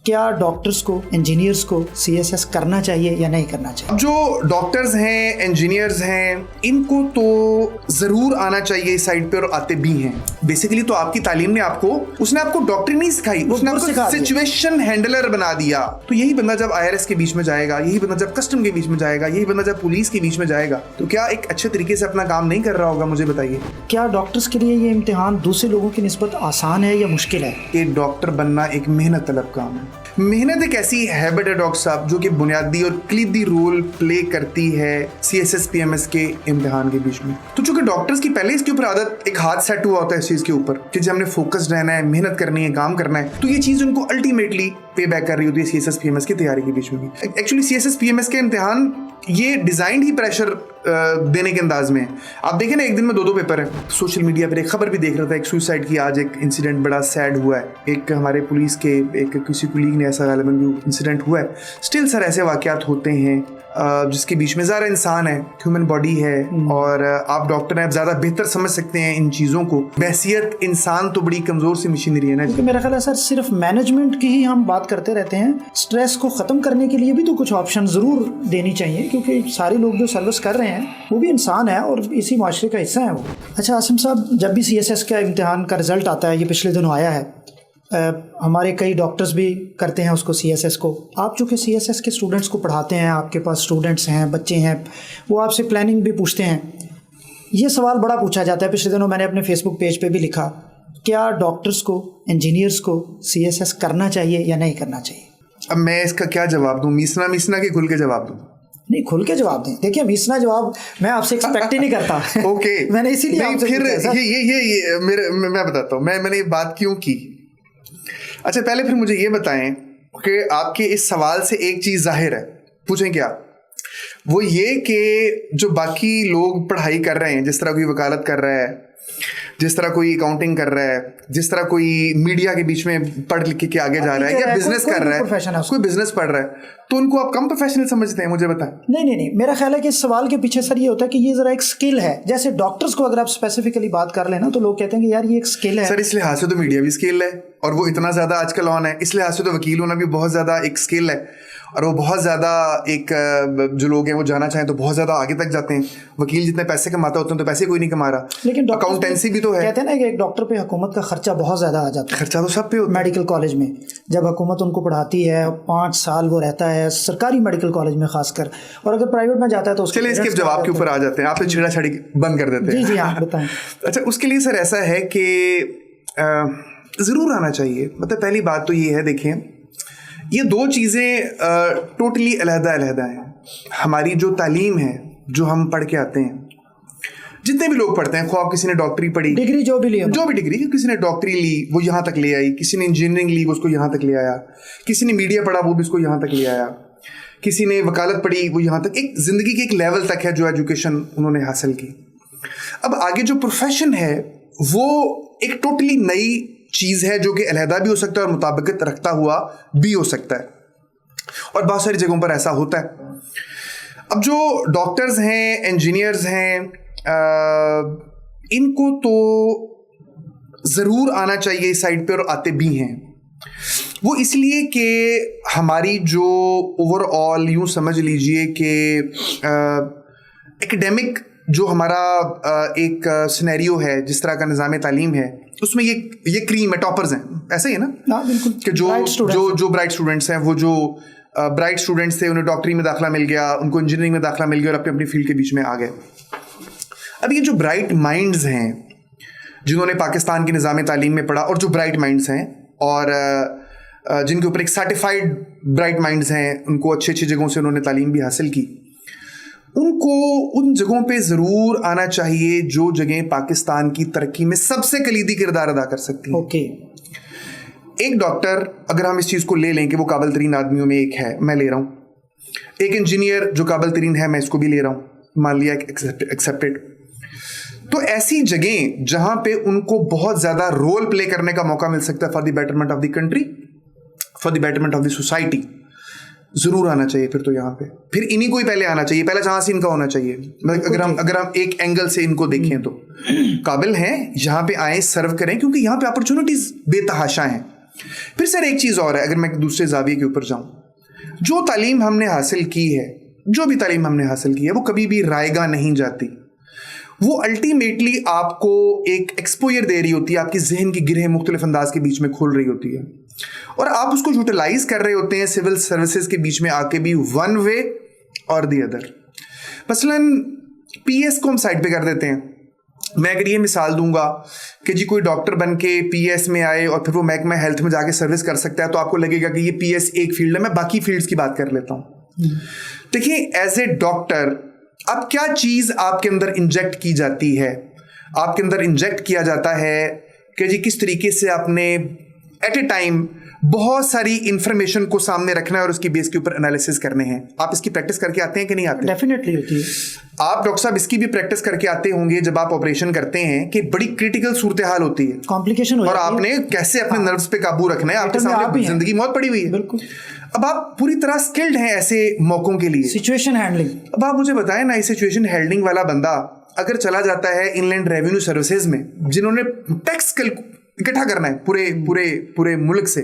क्या डॉक्टर्स को, इंजीनियर्स को सीएसएस करना चाहिए या नहीं करना चाहिए? जो डॉक्टर्स हैं, इंजीनियर्स हैं, इनको तो जरूर आना चाहिए इस साइड पे, और आते भी हैं। बेसिकली तो आपकी तालीम ने उसने आपको डॉक्टरी नहीं सिखाई, उसने आपको सिचुएशन हैंडलर बना दिया। तो यही बंदा जब IRS के बीच में जाएगा, यही बंदा जब कस्टम के बीच में जाएगा, यही बंदा जब पुलिस के बीच में जाएगा, तो क्या एक अच्छे तरीके से अपना काम नहीं कर रहा होगा? मुझे बताइए, क्या डॉक्टर्स के लिए ये इम्तिहान दूसरे लोगों की निस्बत आसान है या मुश्किल है? एक डॉक्टर बनना एक मेहनत तलब काम है। मेहनत एक ऐसी हैबिट है डॉक्टर साहब जो कि बुनियादी और क्लिदी रोल प्ले करती है CSS PMS के इम्तिहान के बीच में। तो चूंकि डॉक्टर्स की पहले इसके ऊपर आदत, एक हाथ सेट हुआ होता है इस चीज के ऊपर कि जब हमने फोकस्ड रहना है, मेहनत करनी है, काम करना है, तो ये चीज उनको अल्टीमेटली पे बैक कर रही होती है CSS PMS की तैयारी के बीच में भी। एक्चुअली CSS PMS के इम्तिहान ये डिजाइन ही प्रेशर देने के अंदाज में है। आप देखें ना, एक दिन में 2 पेपर है। सोशल मीडिया पर एक खबर भी देख रहा था, एक सुसाइड की आज एक इंसिडेंट बड़ा सैड हुआ है। एक हमारे पुलिस के एक किसी कुलीग ने ऐसा गालिबन इंसिडेंट हुआ है। स्टिल सर ऐसे वाकयात होते हैं जिसके बीच में ज़्यादा इंसान है, ह्यूमन बॉडी है, और आप डॉक्टर हैं, आप ज़्यादा बेहतर समझ सकते हैं इन चीज़ों को। बहसियत इंसान तो बड़ी कमज़ोर सी मशीनरी है ना। क्योंकि मेरा ख्याल है सर, सिर्फ मैनेजमेंट की ही हम बात करते रहते हैं। स्ट्रेस को ख़त्म करने के लिए भी तो कुछ ऑप्शन ज़रूर देनी चाहिए, क्योंकि सारे लोग जो सर्विस कर रहे हैं वो भी इंसान है और इसी माशरे का हिस्सा है वो। अच्छा आसिम साहब, जब भी CSS का इम्तिहान का रिज़ल्ट आता है, ये पिछले दिनों आया है, हमारे कई डॉक्टर्स भी करते हैं उसको CSS को। आप चूँकि CSS के स्टूडेंट्स को पढ़ाते हैं, आपके पास स्टूडेंट्स हैं, बच्चे हैं, वो आपसे प्लानिंग भी पूछते हैं। ये सवाल बड़ा पूछा जाता है। पिछले दिनों मैंने अपने फेसबुक पेज पे भी लिखा, क्या डॉक्टर्स को, इंजीनियर्स को CSS करना चाहिए या नहीं करना चाहिए? अब मैं इसका क्या जवाब दूँ? मीसना के खुल के जवाब दूँ? नहीं, खुल के जवाब दें। देखिए, मीसना जवाब मैं आपसे एक्सपेक्ट ही नहीं करता। ओके मैंने इसीलिए आपसे फिर ये मैं बताता हूँ मैंने ये बात क्यों की। अच्छा, पहले फिर मुझे ये बताएं कि आपके इस सवाल से एक चीज जाहिर है, पूछें क्या? वो ये कि जो बाकी लोग पढ़ाई कर रहे हैं, जिस तरह कोई वकालत कर रहा है, जिस तरह कोई अकाउंटिंग कर रहा है, जिस तरह कोई मीडिया के बीच में पढ़ लिख के आगे जा रहा है, या बिजनेस कर रहा है, कोई बिजनेस पढ़ रहा है, तो उनको आप कम प्रोफेशनल समझते हैं? मुझे बताएं। नहीं, मेरा ख्याल है कि इस सवाल के पीछे सर ये होता है कि ये जरा एक स्किल है। जैसे डॉक्टर्स को अगर आप स्पेसिफिकली बात कर लेना तो लोग कहते हैं कि यार ये एक स्किल है। सर, इस लिहाज से तो मीडिया भी स्किल है, और वो इतना ज्यादा आजकल ऑन है। इस लिहाज से तो वकील होना भी बहुत ज्यादा एक स्किल है, और वो बहुत ज़्यादा एक जो लोग हैं वो जाना चाहें तो बहुत ज़्यादा आगे तक जाते हैं। वकील जितने पैसे कमाता होते हैं तो पैसे कोई नहीं कमा रहा, लेकिन अकाउंटेंसी भी तो है। कहते हैं ना कि एक डॉक्टर पे हुकूमत का खर्चा बहुत ज़्यादा आ जाता है। खर्चा तो सब पे होता है। मेडिकल कॉलेज में जब हुकूमत उनको पढ़ाती है, 5 साल वो रहता है सरकारी मेडिकल कॉलेज में खासकर, और अगर प्राइवेट में जाता है तो चलिए इसके जवाब के ऊपर आ जाते हैं, आप छेड़ा छाड़ी बंद कर देते हैं। जी हाँ, बताएं। अच्छा, उसके लिए सर ऐसा है कि ज़रूर आना चाहिए। मतलब पहली बात तो ये है, देखें, ये 2 चीज़ें टोटली अलहदा हैं। हमारी जो तालीम है, जो हम पढ़ के आते हैं, जितने भी लोग पढ़ते हैं, ख्वाब किसी ने डॉक्टरी पढ़ी, डिग्री जो भी डिग्री, किसी ने डॉक्टरी ली वो यहाँ तक ले आई, किसी ने इंजीनियरिंग ली वो उसको यहाँ तक ले आया, किसी ने मीडिया पढ़ा वो भी उसको यहाँ तक ले आया, किसी ने वकालत पढ़ी वो यहाँ तक, एक ज़िंदगी के एक लेवल तक है जो एजुकेशन उन्होंने हासिल की। अब आगे जो प्रोफेशन है वो एक टोटली नई चीज़ है जो कि अलहदा भी हो सकता है और मुताबिकत रखता हुआ भी हो सकता है, और बहुत सारी जगहों पर ऐसा होता है। अब जो डॉक्टर्स हैं, इंजीनियर्स हैं, इनको तो ज़रूर आना चाहिए इस साइड पे, और आते भी हैं। वो इसलिए कि हमारी जो ओवरऑल यूँ समझ लीजिए कि एकेडमिक जो हमारा एक सिनेरियो है, जिस तरह का निज़ाम तालीम है, उसमें ये क्रीम है, टॉपर्स हैं, ऐसे ही है ना? बिल्कुल। कि जो ब्राइट स्टूडेंट्स हैं, वो जो ब्राइट स्टूडेंट्स थे, उन्हें डॉक्टरी में दाखिला मिल गया, उनको इंजीनियरिंग में दाखिला मिल गया, और अपनी फील्ड के बीच में आ गए। अब ये जो ब्राइट माइंड्स हैं, जिन्होंने पाकिस्तान के निज़ाम तालीम में पढ़ा, और जो ब्राइट माइंड्स हैं, और जिनके ऊपर एक सर्टिफाइड ब्राइट माइंड्स हैं, उनको अच्छी जगहों से उन्होंने तालीम भी हासिल की, उनको उन जगहों पे ज़रूर आना चाहिए जो जगह पाकिस्तान की तरक्की में सबसे कलीदी किरदार अदा कर सकती है। ओके। एक डॉक्टर, अगर हम इस चीज़ को ले लें कि वो काबिल तरीन आदमियों में एक है, मैं ले रहा हूँ। एक इंजीनियर जो काबिल तरीन है, मैं इसको भी ले रहा हूँ, मान लिया एक्सेप्टेड। तो ऐसी जगह जहाँ पे उनको बहुत ज़्यादा रोल प्ले करने का मौका मिल सकता है for the betterment of the country, for the betterment of the society, ज़रूर आना चाहिए। फिर तो यहाँ पे फिर इन्हीं को ही पहले आना चाहिए, पहला चांस इनका होना चाहिए। अगर हम एक एंगल से इनको देखें तो काबिल हैं, यहाँ पे आए, सर्व करें, क्योंकि यहाँ पे अपॉर्चुनिटीज़ बेतहाशा हैं। फिर सर एक चीज़ और है, अगर मैं दूसरे जाविये के ऊपर जाऊं, जो तालीम हमने हासिल की है, जो भी तालीम हमने हासिल की है, वो कभी भी रायगा नहीं जाती। वो अल्टीमेटली आपको एक एक्सपोजर दे रही होती है, आपकी जहन की गिरहें मुख्तलिफ अंदाज के बीच में खोल रही होती है, और आप उसको यूटिलाइज कर रहे होते हैं सिविल सर्विसेज के बीच में आके भी, वन वे और दी अदर। मसलन पीएस को हम साइड पे कर देते हैं। मैं अगर ये मिसाल दूंगा कि जी कोई डॉक्टर बन के पीएस में आए और फिर वो महकमा हेल्थ में जाके सर्विस कर सकता है, तो आपको लगेगा कि ये पीएस एक फील्ड है, मैं बाकी फील्ड्स की बात कर लेता हूँ। देखिए, एज ए डॉक्टर अब क्या चीज़ आपके अंदर इंजेक्ट की जाती है, आपके अंदर इंजेक्ट किया जाता है कि जी किस तरीके से आपने एट ए टाइम बहुत सारी इंफॉर्मेशन को सामने रखना है और उसकी बेस के ऊपर एनालिसिस करने हैं। आप इसकी प्रैक्टिस करके आते हैं कि नहीं आते? डेफिनेटली होती है। आप डॉक्टर साहब इसकी भी प्रैक्टिस करके आते होंगे जब आप ऑपरेशन करते हैं कि बड़ी क्रिटिकल सूरत हाल होती है, कॉम्प्लिकेशन और आपने कैसे अपने नर्व्स पे काबू रखना है, आपके सामने जिंदगी मौत पड़ी हुई है। बिल्कुल। अब आप पूरी तरह स्किल्ड हैं ऐसे मौकों के लिए, सिचुएशन हैंडलिंग। अब आप मुझे बताएं ना, इस सिचुएशन हैंडलिंग वाला बंदा अगर चला जाता है इनलैंड रेवेन्यू सर्विसेज में, जिन्होंने टैक्स इकट्ठा करना है पूरे पूरे पूरे मुल्क से,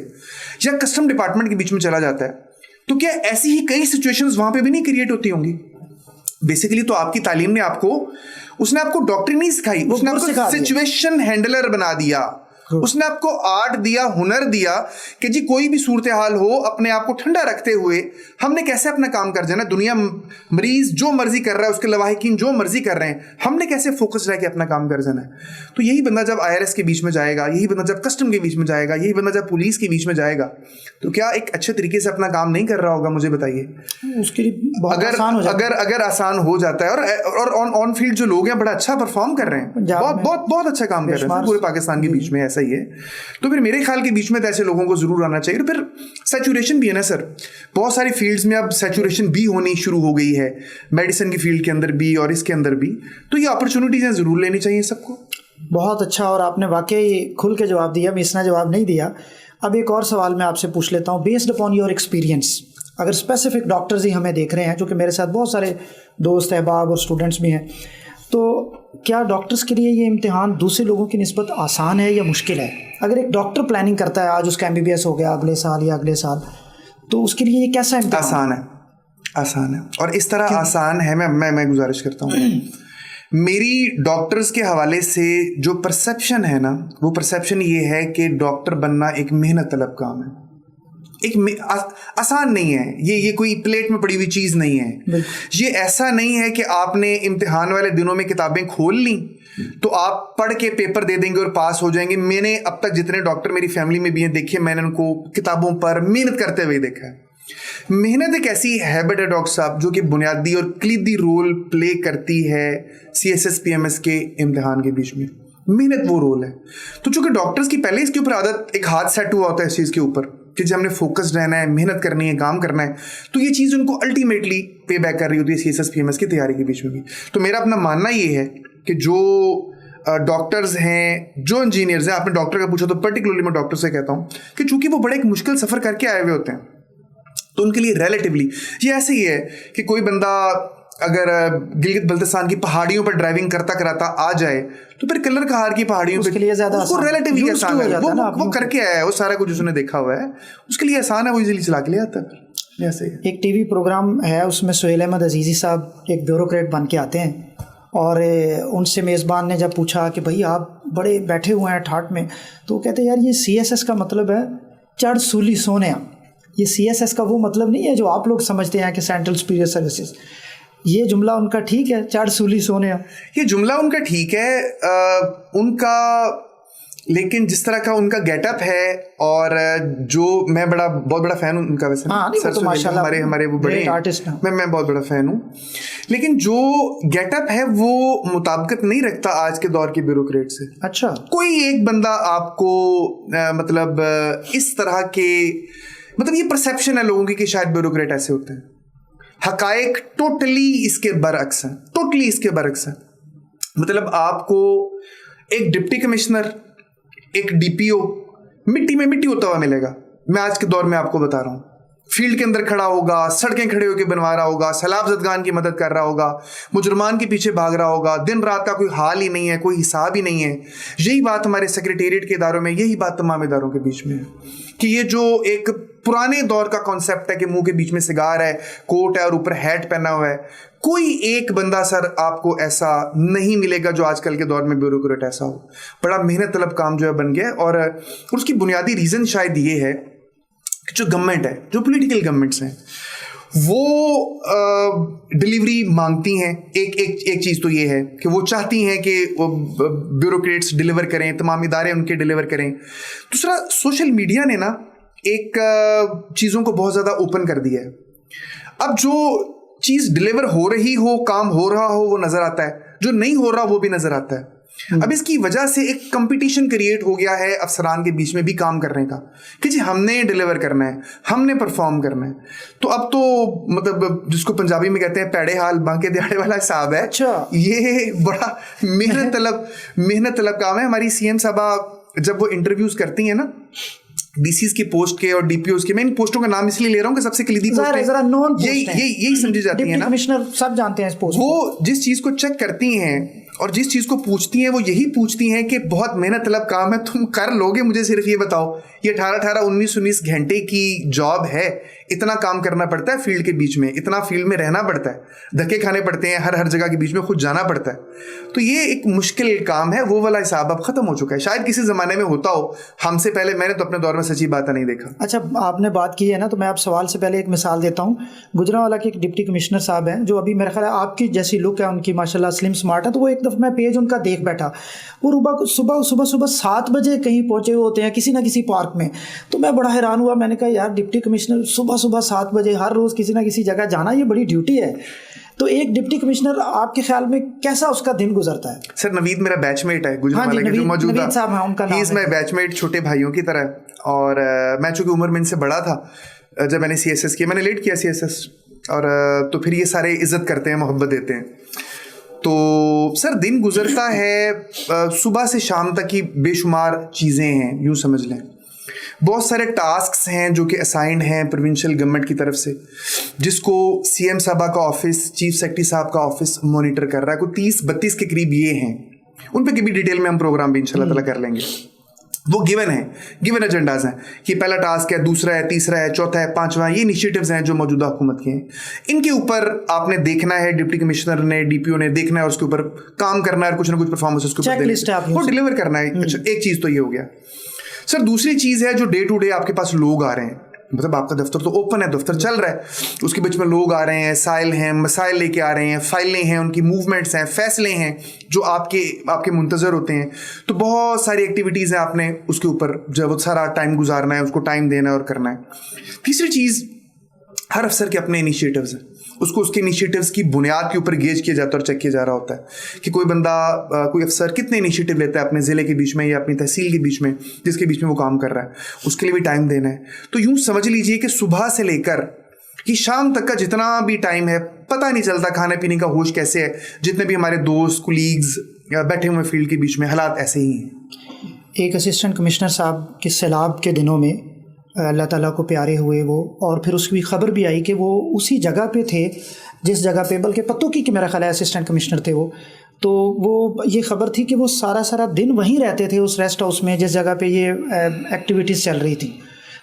या कस्टम डिपार्टमेंट के बीच में चला जाता है, तो क्या ऐसी ही कई सिचुएशंस वहां पे भी नहीं क्रिएट होती होंगी? बेसिकली तो आपकी तालीम ने उसने आपको डॉक्टरी नहीं सिखाई, उसने आपको सिचुएशन हैंडलर बना दिया, उसने आपको आर्ट दिया, हुनर दिया कि जी कोई भी सूरत हाल हो, अपने आप को ठंडा रखते हुए हमने कैसे अपना काम कर जाना। दुनिया मरीज जो मर्जी कर रहा है, उसके लवाहिकीन जो मर्जी कर रहे हैं, हमने कैसे फोकस रह के अपना काम कर जाना है। तो यही बंदा जब IRS के बीच में जाएगा, यही बंदा जब कस्टम के बीच में जाएगा, यही बंदा जब पुलिस के बीच में जाएगा, तो क्या एक अच्छे तरीके से अपना काम नहीं कर रहा होगा? मुझे बताइए। उसके लिए अगर आसान हो जाता है, और ऑन फील्ड जो लोग हैं बड़ा अच्छा परफॉर्म कर रहे हैं, बहुत अच्छा काम कर रहे हैं पूरे पाकिस्तान के बीच में, ऐसा ही है। तो फिर मेरे ख्याल के बीच में तो ऐसे लोगों को जरूर आना चाहिए। फिर सैचुरेशन भी है ना सर, बहुत सारी फील्ड्स में अब सैचुरेशन भी होनी शुरू हो गई है, मेडिसिन की फील्ड के अंदर भी और इसके अंदर भी, तो ये अपॉर्चुनिटीज जरूर लेनी चाहिए सबको। बहुत अच्छा, और आपने वाकई खुल के जवाब दिया, मिसना जवाब नहीं दिया। अब एक और सवाल मैं आपसे पूछ लेता हूँ, बेस्ड अपॉन योर एक्सपीरियंस, अगर स्पेसिफिक डॉक्टर्स ही हमें देख रहे हैं, जो कि मेरे साथ बहुत सारे दोस्त अहबाब और स्टूडेंट्स भी हैं, तो क्या डॉक्टर्स के लिए ये इम्तिहान दूसरे लोगों की निस्बत आसान है या मुश्किल है? अगर एक डॉक्टर प्लानिंग करता है, आज उसका MBBS हो गया अगले साल या अगले साल, तो उसके लिए ये कैसा इम्तिहान? आसान है, और इस तरह आसान है। मैं गुजारिश करता हूँ, मेरी डॉक्टर्स के हवाले से जो परसेप्शन है ना, वो परसेप्शन ये है कि डॉक्टर बनना एक मेहनत तलब काम है, आसान नहीं है। ये कोई प्लेट में पड़ी हुई चीज़ नहीं है। ये ऐसा नहीं है कि आपने इम्तिहान वाले दिनों में किताबें खोल ली तो आप पढ़ के पेपर दे देंगे और पास हो जाएंगे। मैंने अब तक जितने डॉक्टर मेरी फैमिली में भी हैं देखे, मैंने उनको किताबों पर मेहनत करते हुए देखा है। मेहनत एक ऐसी हैबिट है डॉक्टर साहब जो कि बुनियादी और क्लिदी रोल प्ले करती है CSS PMS के इम्तिहान के बीच में। मेहनत वो रोल है। तो चूंकि डॉक्टर्स की पहले इसके ऊपर आदत, एक हाथ सेट हुआ होता है इस चीज़ के ऊपर कि जब हमने फोकस्ड रहना है, मेहनत करनी है, काम करना है, तो ये चीज़ उनको अल्टीमेटली पे बैक कर रही होती है CSS PMS की तैयारी के बीच में भी। तो मेरा अपना मानना ये है कि जो डॉक्टर्स हैं, जो इंजीनियर्स हैं, आपने डॉक्टर का पूछा तो पर्टिकुलरली मैं डॉक्टर से कहता हूँ कि चूंकि वो बड़े एक मुश्किल सफ़र करके आए हुए होते हैं, तो उनके लिए रिलेटिवली ये ऐसे ही है कि कोई बंदा अगर गिलगित बल्तिस्तान की पहाड़ियों पर ड्राइविंग करता कराता आ जाए तो फिर कलर कहार की पहाड़ियों पे उसको रिलेटिवली आसान है, वो करके आया है, वो सारा कुछ उसने देखा हुआ है, उसके लिए आसान है, वो इजीली चला के ले आता है। ऐसे एक TV प्रोग्राम है, उसमें सुहेल अहमद अजीज़ी साहब एक ब्यूरोक्रेट बन के आते हैं, और उनसे मेज़बान ने जब पूछा कि भाई आप बड़े बैठे हुए हैं ठाट में, तो वो कहते हैं यार ये CSS का मतलब है चढ़ सूली सोने। ये CSS का वो मतलब नहीं है जो आप लोग समझते हैं कि सेंट्रल सुपीरियर सर्विसेज। ये जुमला उनका ठीक है, चढ़ सूली सोने, ये जुमला उनका ठीक है उनका, लेकिन जिस तरह का उनका गेटअप है, और जो मैं बहुत बड़ा फैन हूँ उनका वैसे। सर तो माशाल्लाह हमारे वो बड़े आर्टिस्ट हैं, मैं बहुत बड़ा फैन हूँ, लेकिन जो गेटअप है वो मुताबिकत नहीं रखता आज के दौर के ब्यूरोक्रेट से। अच्छा, कोई एक बंदा आपको मतलब इस तरह के, मतलब ये परसेप्शन है लोगों की कि शायद ब्यूरोक्रेट ऐसे होते हैं। हकायक टोटली इसके बरअक्स है, मतलब आपको एक डिप्टी कमिश्नर, एक DPO मिट्टी में मिट्टी होता हुआ मिलेगा। मैं आज के दौर में आपको बता रहा हूँ, फील्ड के अंदर खड़ा होगा, सड़कें खड़े होकर बनवा रहा होगा, सैलाब ज़दगान की मदद कर रहा होगा, मुजरमान के पीछे भाग रहा होगा, दिन रात का कोई हाल ही नहीं है, कोई हिसाब ही नहीं है। यही बात हमारे सेक्रेटेरिएट के इदारों में, यही बात तमाम इदारों के बीच में है कि ये जो एक पुराने दौर का कॉन्सेप्ट है कि मुंह के बीच में सिगार है, कोट है और ऊपर हैट पहना हुआ है, कोई एक बंदा सर आपको ऐसा नहीं मिलेगा जो आजकल के दौर में ब्यूरोक्रेट ऐसा हो। बड़ा मेहनत तलब काम जो है बन गया, और उसकी बुनियादी रीज़न शायद ये है कि जो गवर्नमेंट है, जो पॉलिटिकल गवर्नमेंट्स हैं, वो डिलीवरी मांगती हैं। एक चीज़ तो ये है कि वो चाहती हैं कि वो ब्यूरोक्रेट्स डिलीवर करें, तमाम इदारे उनके डिलीवर करें। दूसरा, सोशल मीडिया ने ना एक चीज़ों को बहुत ज़्यादा ओपन कर दिया है। अब जो चीज़ डिलीवर हो रही हो, काम हो रहा हो, वो नज़र आता है, जो नहीं हो रहा वो भी नज़र आता है। अब इसकी वजह से एक कंपटीशन क्रिएट हो गया है अफसरान के बीच में भी काम करने का कि जी हमने डिलीवर करना है, हमने परफॉर्म करना है। तो अब तो मतलब जिसको पंजाबी में कहते हैं पैड़े हाल बांके दिहाड़े वाला हिसाब है। अच्छा, ये बड़ा मेहनत तलब काम है। हमारी सीएम साहबा जब वो इंटरव्यूज करती हैं ना डीसीज की पोस्ट के और डीपीओज के, मैं इन पोस्टों का नाम इसलिए ले रहा हूँ कि सबसे क्लीदी पोस्ट है, यही समझी जाती है ना, कमिश्नर सब जानते हैं इस पोस्ट। वो जिस चीज को चेक करती हैं और जिस चीज को पूछती हैं वो यही पूछती हैं कि बहुत मेहनत तलब काम है, तुम कर लोगे, मुझे सिर्फ ये बताओ। ये 18-18 19-19 घंटे की जॉब है, इतना काम करना पड़ता है फील्ड के बीच में, इतना फील्ड में रहना पड़ता है, धक्के खाने पड़ते हैं, हर जगह के बीच में खुद जाना पड़ता है। तो ये एक मुश्किल काम है। वो वाला हिसाब अब खत्म हो चुका है। शायद किसी जमाने में होता हो, हमसे पहले, मैंने तो अपने दौर में सच्ची बात नहीं देखा। अच्छा, आपने बात की है ना, तो मैं आप सवाल से पहले एक मिसाल देता हूँ। गुजरांवाला के एक डिप्टी कमिश्नर साहब हैं जो अभी मेरा ख्याल है आपकी जैसी लुक है उनकी, माशाल्लाह स्लिम स्मार्ट है। तो वो एक दफ़ा मैं पेज उनका देख बैठा, वो सुबह 7 बजे कहीं पहुंचे हुए होते हैं किसी ना किसी पार्क में। तो मैं बड़ा हैरान हुआ, मैंने कहा यार डिप्टी कमिश्नर सुबह 7 बजे हर रोज़ किसी ना किसी जगह जाना, ये बड़ी ड्यूटी है। तो एक डिप्टी कमिश्नर आपके ख्याल में कैसा उसका दिन गुजरता है? सर नवीद मेरा बैचमेट है गुजरांवाला के जो मौजूदा, ही इज माय बैचमेट, छोटे भाइयों की तरह। और मैं चूंकि उम्र में इनसे बड़ा था जब मैंने CSS किया, मैंने लेट किया CSS, और तो फिर ये सारे इज्जत करते हैं, मोहब्बत देते हैं। तो सर दिन गुजरता है सुबह से शाम तक की बेशुमार चीज़ें हैं, यूँ समझ लें। बहुत सारे टास्क्स हैं जो कि असाइंड हैं प्रोविंशियल गवर्नमेंट की तरफ से, जिसको CM साहबा का ऑफिस, चीफ सेक्रेटरी साहब का ऑफिस मॉनिटर कर रहा है। कोई 30-32 के करीब ये हैं, उन पे की भी डिटेल में हम प्रोग्राम भी इंशाल्लाह ताला कर लेंगे। वो गिवन एजेंडाज हैं कि पहला टास्क है, दूसरा है, तीसरा है, चौथा है, पांचवा, ये इनिशिएटिव्स हैं जो मौजूदा हुकूमत के हैं। इनके ऊपर आपने देखना है, डिप्टी कमिश्नर ने, DPO ने देखना है और उसके ऊपर काम करना है और कुछ ना कुछ परफॉर्मेंस उसके ऊपर वो डिलीवर करना है। अच्छा, एक चीज़ तो ये हो गया सर। दूसरी चीज़ है जो डे टू डे आपके पास लोग आ रहे हैं, मतलब आपका दफ्तर तो ओपन है, दफ्तर चल रहा है, उसके बीच में लोग आ रहे हैं, साइल हैं, मसाइल लेके आ रहे हैं, फाइलें हैं, उनकी मूवमेंट्स हैं, फैसले हैं जो आपके मुंतजर होते हैं। तो बहुत सारी एक्टिविटीज़ हैं, आपने उसके ऊपर जो वो सारा टाइम गुजारना है, उसको टाइम देना है और करना है। तीसरी चीज़, हर अफसर के अपने इनिशिएटिव्स हैं, उसको उसके इनिशिएटिव्स की बुनियाद के ऊपर गेज किया जाता है और चेक किया जा रहा होता है कि कोई बंदा, कोई अफसर कितने इनिशिएटिव लेता है अपने ज़िले के बीच में या अपनी तहसील के बीच में, जिसके बीच में वो काम कर रहा है, उसके लिए भी टाइम देना है। तो यूँ समझ लीजिए कि सुबह से लेकर कि शाम तक का जितना भी टाइम है, पता नहीं चलता खाने पीने का होश कैसे है। जितने भी हमारे दोस्त कुलीग्स बैठे हुए फील्ड के बीच में, हालात ऐसे ही हैं। एक असिस्टेंट कमिश्नर साहब के सैलाब के दिनों में अल्लाह ताला को प्यारे हुए वो, और फिर उसकी खबर भी आई कि वो उसी जगह पे थे जिस जगह पे, बल्कि पत्तों की कि मेरा ख्याल है असिस्टेंट कमिश्नर थे वो। तो वो ये खबर थी कि वो सारा दिन वहीं रहते थे उस रेस्ट हाउस में जिस जगह पे ये एक्टिविटीज़ चल रही थी।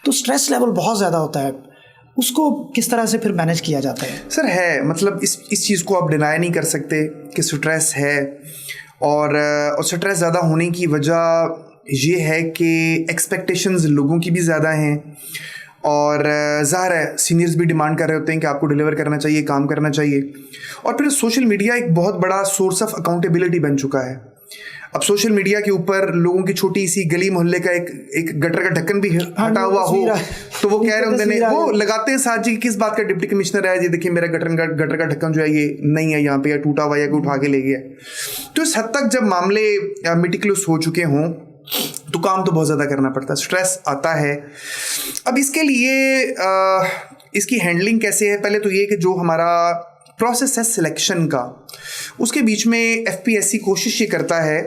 तो स्ट्रेस लेवल बहुत ज़्यादा होता है, उसको किस तरह से फिर मैनेज किया जाता है? सर है, मतलब इस चीज़ को आप डिनाई नहीं कर सकते कि स्ट्रेस है, और स्ट्रेस ज़्यादा होने की वजह ये है कि एक्सपेक्टेशंस लोगों की भी ज़्यादा हैं, और ज़ाहिर है सीनियर्स भी डिमांड कर रहे होते हैं कि आपको डिलीवर करना चाहिए, काम करना चाहिए। और फिर सोशल मीडिया एक बहुत बड़ा सोर्स ऑफ अकाउंटेबिलिटी बन चुका है। अब सोशल मीडिया के ऊपर लोगों की छोटी सी गली मोहल्ले का एक गटर का ढक्कन भी हटा हुआ हो, तो वो कह रहे होते हैं, वो लगाते हैं साथ जी किस बात का डिप्टी कमिश्नर है, ये देखिए मेरा गटर का ढक्कन जो है ये नहीं है यहाँ पे, या टूटा हुआ, या कोई उठा के ले गया। तो इस हद तक जब मामले मेटिकुलस हो चुके हों तो काम तो बहुत ज़्यादा करना पड़ता है, स्ट्रेस आता है। अब इसके लिए इसकी हैंडलिंग कैसे है? पहले तो ये कि जो हमारा प्रोसेस है सिलेक्शन का, उसके बीच में FPSC कोशिश ये करता है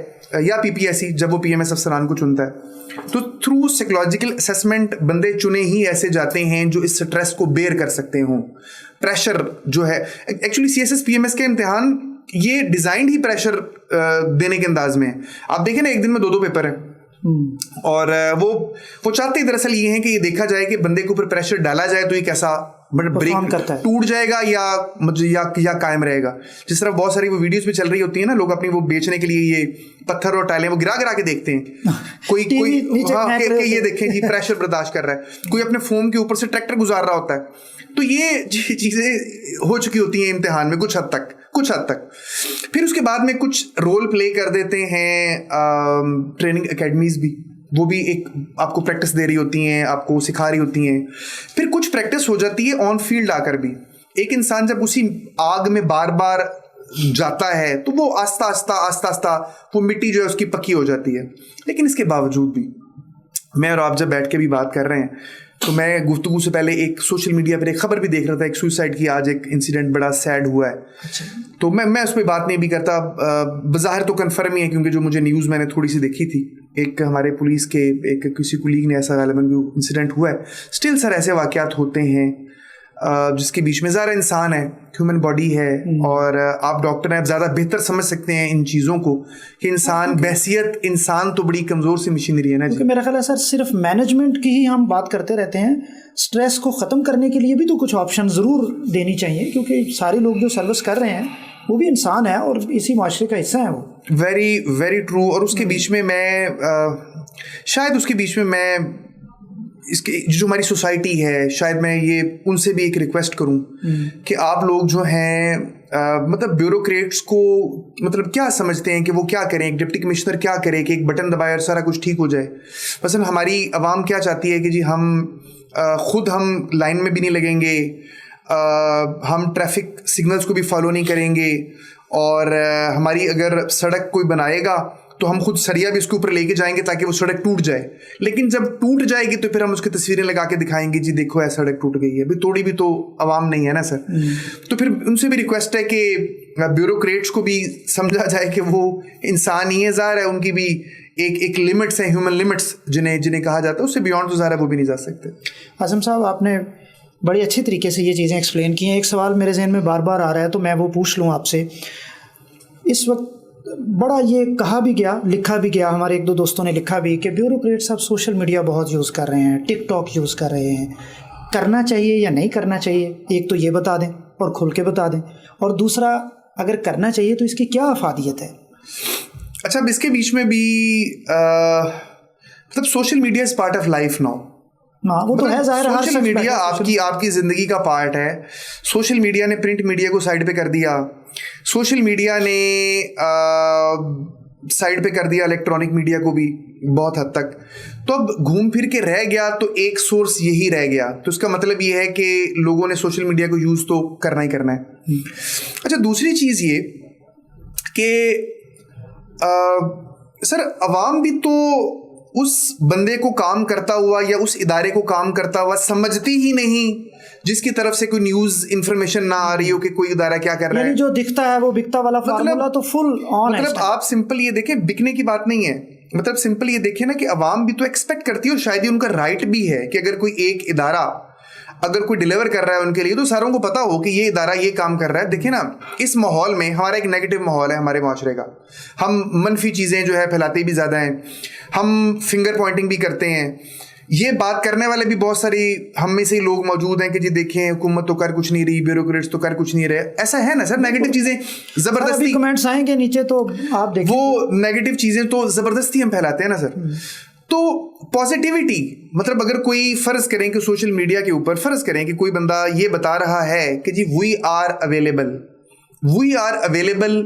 या पीपीएससी जब वो पीएमएस अफसरान को चुनता है, तो थ्रू साइकोलॉजिकल असेसमेंट बंदे चुने ही ऐसे जाते हैं जो इस स्ट्रेस को बेयर कर सकते हों। प्रेशर जो है एक्चुअली सीएसएस पीएमएस के इम्तिहान ये डिजाइन ही प्रेशर देने के अंदाज में है। आप देखें ना, एक दिन में 2 पेपर है और वो चाहते ही दरअसल ये हैं कि ये देखा जाए कि बंदे के ऊपर प्रेशर डाला जाए तो ये कैसा ब्रेक करता है, टूट जाएगा या कायम रहेगा। जिस तरह बहुत सारी वो वीडियोस भी चल रही होती है ना, लोग अपनी वो बेचने के लिए ये पत्थर और टाइलें वो गिरा के देखते हैं। कोई ये देखें जी प्रेशर बर्दाश्त कर रहा है, कोई अपने फोम के ऊपर से ट्रैक्टर गुजार रहा होता है। तो ये चीजें हो चुकी होती हैं इम्तिहान में कुछ हद तक। फिर उसके बाद में कुछ रोल प्ले कर देते हैं ट्रेनिंग एकेडमीज भी, वो भी एक आपको प्रैक्टिस दे रही होती हैं, आपको सिखा रही होती हैं। फिर कुछ प्रैक्टिस हो जाती है ऑन फील्ड आकर भी। एक इंसान जब उसी आग में बार बार जाता है तो वो आस्ता आस्ता वो मिट्टी जो है उसकी पक्की हो जाती है। लेकिन इसके बावजूद भी मैं और आप जब बैठ के भी बात कर रहे हैं, तो मैं गुफ्तगू से पहले एक सोशल मीडिया पर एक खबर भी देख रहा था, एक सुसाइड की आज एक इंसिडेंट बड़ा सैड हुआ है। अच्छा। तो मैं उस पर बात नहीं भी करता, बज़ाहिर तो कन्फर्म ही है क्योंकि जो मुझे न्यूज़ मैंने थोड़ी सी देखी थी, एक हमारे पुलिस के एक किसी कुलीग ने ऐसा गालिबन इंसिडेंट हुआ है। स्टिल सर ऐसे वाक़यात होते हैं जिसके बीच में ज़्यादा इंसान है, ह्यूमन बॉडी है, और आप डॉक्टर हैं, आप ज़्यादा बेहतर समझ सकते हैं इन चीज़ों को कि इंसान बहसियत इंसान तो बड़ी कमज़ोर सी मशीनरी है ना जी। मेरा ख्याल है सर सिर्फ मैनेजमेंट की ही हम बात करते रहते हैं, स्ट्रेस को ख़त्म करने के लिए भी तो कुछ ऑप्शन ज़रूर देनी चाहिए, क्योंकि सारे लोग जो सर्विस कर रहे हैं वो भी इंसान है और इसी माशरे का हिस्सा है वो। Very very true. और उसके बीच में मैं शायद उसके बीच में मैं इसके जो हमारी सोसाइटी है, शायद मैं ये उनसे भी एक रिक्वेस्ट करूं कि आप लोग जो हैं मतलब ब्यूरोक्रेट्स को मतलब क्या समझते हैं कि वो क्या करें, एक डिप्टी कमिश्नर क्या करे कि एक बटन दबाए और सारा कुछ ठीक हो जाए। मसलन हमारी आवाम क्या चाहती है कि जी हम लाइन में भी नहीं लगेंगे, हम ट्रैफिक सिग्नल्स को भी फॉलो नहीं करेंगे, और हमारी अगर सड़क कोई बनाएगा तो हम खुद सरिया भी उसके ऊपर लेके जाएंगे ताकि वो सड़क टूट जाए। लेकिन जब टूट जाएगी तो फिर हम उसकी तस्वीरें लगा के दिखाएंगे, जी देखो ऐसा सड़क टूट गई है। अभी थोड़ी भी तो आवाम नहीं है ना सर। तो फिर उनसे भी रिक्वेस्ट है कि ब्यूरोक्रेट्स को भी समझा जाए कि वो इंसान ही है, ज़ाहिर है उनकी भी एक लिमिट्स हैं, ह्यूमन लिमिट्स जिन्हें कहा जाता है, उससे बियॉन्ड तो ज़ाहिर है वो भी नहीं जा सकते। आज़म साहब, आपने बड़ी अच्छी तरीके से ये चीज़ें एक्सप्लेन की हैं। एक सवाल मेरे जहन में बार बार आ रहा है तो मैं वो पूछ लूँ आपसे। इस वक्त बड़ा ये कहा भी गया, लिखा भी गया, हमारे 1-2 दोस्तों ने लिखा भी कि ब्यूरोक्रेट्स अब सोशल मीडिया बहुत यूज़ कर रहे हैं, टिकटॉक यूज़ कर रहे हैं। करना चाहिए या नहीं करना चाहिए, एक तो ये बता दें और खुल के बता दें, और दूसरा अगर करना चाहिए तो इसकी क्या अफादियत है। अच्छा, अब इसके बीच में भी मतलब social media is part of life now. वो तो है, जाहिर है सोशल मीडिया आपकी ज़िंदगी का पार्ट है। सोशल मीडिया ने प्रिंट मीडिया को साइड पे कर दिया, सोशल मीडिया ने साइड पे कर दिया इलेक्ट्रॉनिक मीडिया को भी बहुत हद तक। तो अब घूम फिर के रह गया तो एक सोर्स यही रह गया। तो इसका मतलब ये है कि लोगों ने सोशल मीडिया को यूज़ तो करना ही करना है। अच्छा, दूसरी चीज़ ये कि सर अवाम भी तो उस बंदे को काम करता हुआ या उस इदारे को काम करता हुआ समझती ही नहीं जिसकी तरफ से कोई न्यूज़ इन्फॉर्मेशन ना आ रही हो कि कोई इदारा क्या कर रहा है। जो दिखता है वो बिकता वाला फार्मूला तो फुल ऑन है। मतलब आप सिंपल ये देखें, बिकने की बात नहीं है, मतलब सिंपल ये देखें ना कि अवाम भी तो एक्सपेक्ट करती है और शायद ही उनका राइट भी है कि अगर कोई एक इदारा अगर कोई डिलीवर कर रहा है उनके लिए तो सारों को पता हो कि ये इदारा ये काम कर रहा है। देखिए ना, इस माहौल में हमारा एक नेगेटिव माहौल है हमारे माशरे का, हम मनफी चीज़ें जो है फैलाते भी ज़्यादा हैं, हम फिंगर पॉइंटिंग भी करते हैं। ये बात करने वाले भी बहुत सारी हम में से ही लोग मौजूद हैं कि जी देखें हुकूमत तो कर कुछ नहीं रही, ब्यूरोक्रेट्स तो कर कुछ नहीं रहे। ऐसा है ना सर, नेगेटिव चीज़ें ज़बरदस्ती कमेंट्स आएंगे नीचे तो आप देखें, वो नेगेटिव चीज़ें तो ज़बरदस्ती हम फैलाते हैं ना सर। तो पॉजिटिविटी मतलब अगर कोई फ़र्ज़ करें कि सोशल मीडिया के ऊपर फ़र्ज़ करें कि कोई बंदा ये बता रहा है कि जी we are available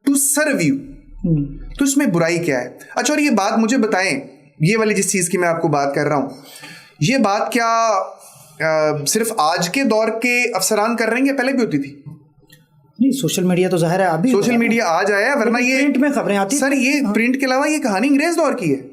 to serve you, तो इसमें बुराई क्या है। अच्छा, और ये बात मुझे बताएं, ये वाली जिस चीज़ की मैं आपको बात कर रहा हूँ, ये बात क्या सिर्फ आज के दौर के अफसरान कर रहे हैं या पहले भी होती थी? नहीं, सोशल मीडिया तो ज़ाहिर है अभी सोशल मीडिया आज आया, वरना ये प्रिंट में खबरें आती सर, ये प्रिंट के अलावा ये कहानी अंग्रेज़ दौर की है।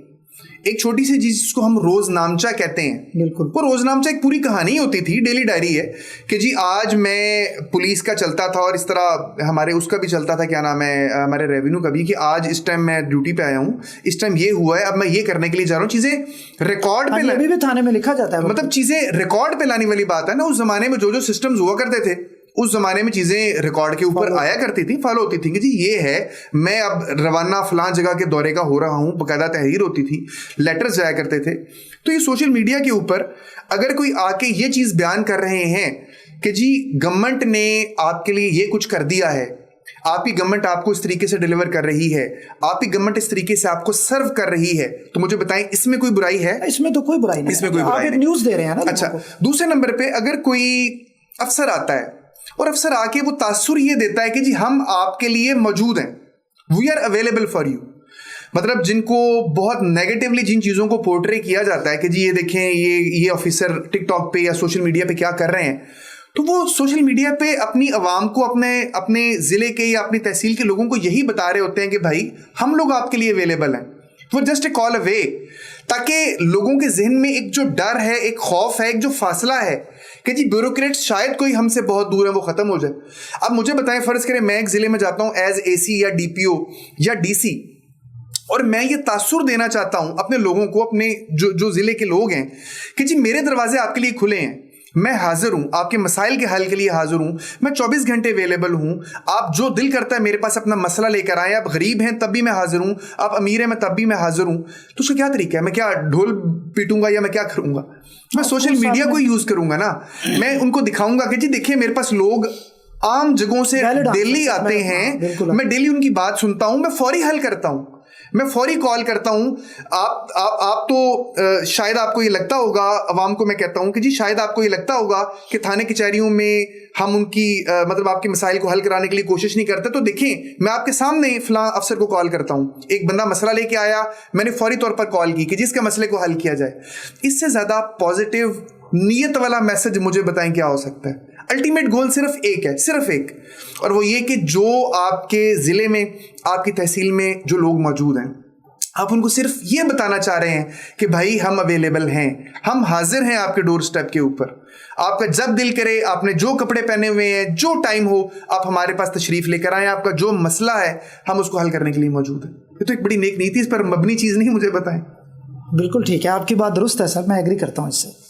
एक छोटी सी चीज जिसको हम रोजनामचा कहते हैं, बिल्कुल, वो रोजनामचा एक पूरी कहानी होती थी, डेली डायरी है कि जी आज मैं पुलिस का चलता था और इस तरह हमारे उसका भी चलता था, क्या नाम है, हमारे रेवेन्यू का भी, कि आज इस टाइम मैं ड्यूटी पे आया हूँ, इस टाइम ये हुआ है, अब मैं ये करने के लिए जा रहा हूँ। चीजें रिकॉर्ड पे अभी भी थाने में लिखा जाता है, मतलब चीजें रिकॉर्ड पे लाने वाली बात है ना। उस जमाने में जो जो सिस्टम्स हुआ करते थे, उस जमाने में चीजें रिकॉर्ड के ऊपर आया करती थी, फॉलो होती थी कि जी ये है, मैं अब रवाना फलां जगह के दौरे का हो रहा हूं, बकायदा तहरीर होती थी, लेटर्स जाया करते थे। तो ये सोशल मीडिया के ऊपर अगर कोई आके ये चीज बयान कर रहे हैं कि जी गवर्नमेंट ने आपके लिए ये कुछ कर दिया है, आपकी गवर्नमेंट आपको इस तरीके से डिलीवर कर रही है, आपकी गवर्नमेंट इस तरीके से आपको सर्व कर रही है, तो मुझे बताएं इसमें कोई बुराई है? इसमें तो कोई बुराई नहीं, इसमें कोई बुराई नहीं, न्यूज दे रहे हैं ना। अच्छा, दूसरे नंबर पे अगर कोई अफसर आता है और अफसर आके वो तासुर ये देता है कि जी हम आपके लिए मौजूद हैं, we are available for you, मतलब जिनको बहुत नेगेटिवली जिन चीज़ों को पोर्ट्रे किया जाता है कि जी ये देखें ये ऑफिसर टिकटॉक पे या सोशल मीडिया पे क्या कर रहे हैं, तो वो सोशल मीडिया पे अपनी आवाम को, अपने ज़िले के या अपनी तहसील के लोगों को यही बता रहे होते हैं कि भाई हम लोग आपके लिए अवेलेबल हैं, वो जस्ट ए कॉल अवे, ताकि लोगों के जहन में एक जो डर है, एक खौफ है, एक जो फासला है कि जी ब्यूरोक्रेट्स शायद कोई हमसे बहुत दूर है, वो खत्म हो जाए। अब मुझे बताएं, फर्ज करें मैं एक जिले में जाता हूं एज एसी या डीपीओ या डीसी, और मैं ये तासुर देना चाहता हूं अपने लोगों को, अपने जो जिले के लोग हैं कि जी मेरे दरवाजे आपके लिए खुले हैं, मैं हाजिर हूं, आपके मसाइल के हल के लिए हाजिर हूं, मैं 24 घंटे अवेलेबल हूं, आप जो दिल करता है मेरे पास अपना मसला लेकर आए, आप गरीब हैं तब भी मैं हाजिर हूं, आप अमीर हैं मैं तब भी मैं हाजिर हूं। तो उसका क्या तरीका है? मैं क्या ढोल पीटूंगा या मैं क्या करूंगा? मैं सोशल मीडिया को यूज करूंगा ना, मैं उनको दिखाऊंगा कि जी देखिए मेरे पास लोग आम जगहों से डेली आते हैं, मैं डेली उनकी बात सुनता हूं, मैं फौरी हल करता हूं, मैं फौरी कॉल करता हूं। आप तो शायद आपको ये लगता होगा, अवाम को मैं कहता हूं कि जी शायद आपको ये लगता होगा कि थाने कचहरियों में हम उनकी मतलब आपके मसाइल को हल कराने के लिए कोशिश नहीं करते, तो देखें मैं आपके सामने फलां अफसर को कॉल करता हूं, एक बंदा मसला लेके आया, मैंने फौरी तौर पर कॉल की कि जिसके मसले को हल किया जाए। इससे ज़्यादा पॉजिटिव नीयत वाला मैसेज मुझे बताएं क्या हो सकता है? अल्टीमेट गोल सिर्फ एक है, सिर्फ एक, और वो ये कि जो आपके ज़िले में, आपकी तहसील में जो लोग मौजूद हैं, आप उनको सिर्फ ये बताना चाह रहे हैं कि भाई हम अवेलेबल हैं, हम हाजिर हैं आपके डोर स्टेप के ऊपर, आपका जब दिल करे, आपने जो कपड़े पहने हुए हैं, जो टाइम हो, आप हमारे पास तशरीफ़ लेकर आएँ, आपका जो मसला है हम उसको हल करने के लिए मौजूद हैं। ये तो एक बड़ी नेक नीति, इस पर मबनी चीज़ नहीं, मुझे बताएं। बिल्कुल ठीक है, आपकी बात दुरुस्त है सर, मैं एग्री करता हूँ इससे।